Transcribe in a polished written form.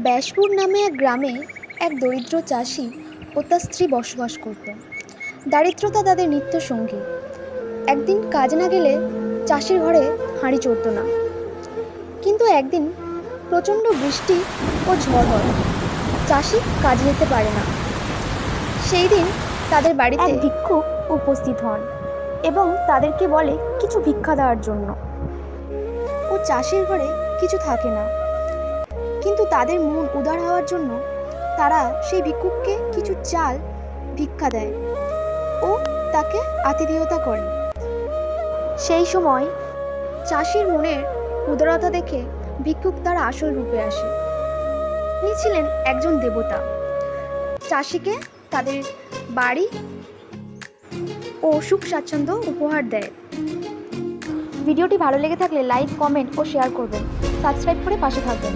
ব্যাসপুর নামে এক গ্রামে এক দরিদ্র চাষি ও তার স্ত্রী বসবাস করত। দারিদ্রতা তাদের নিত্য সঙ্গী। একদিন কাজ না গেলে চাষির ঘরে হাঁড়ি চড়ত না। কিন্তু একদিন প্রচণ্ড বৃষ্টি ও ঝড় হয়, চাষি কাজে যেতে পারে না। সেই দিন তাদের বাড়িতে এক ভিক্ষুক উপস্থিত হন এবং তাদেরকে বলে কিছু ভিক্ষা দেওয়ার জন্য। ও চাষির ঘরে কিছু থাকে না, কিন্তু তাদের মন উদার হওয়ার জন্য তারা সেই ভিক্ষুককে কিছু চাল ভিক্ষা দেয় ও তাকে আতিথেয়তা করে। সেই সময় চাষির মনের উদারতা দেখে ভিক্ষুক তার আসল রূপে আসে। তিনি ছিলেন একজন দেবতা। চাষিকে তাদের বাড়ি ও সুখ স্বাচ্ছন্দ্য উপহার দেয়। ভিডিওটি ভালো লেগে থাকলে লাইক, কমেন্ট ও শেয়ার করবেন। সাবস্ক্রাইব করে পাশে থাকবেন।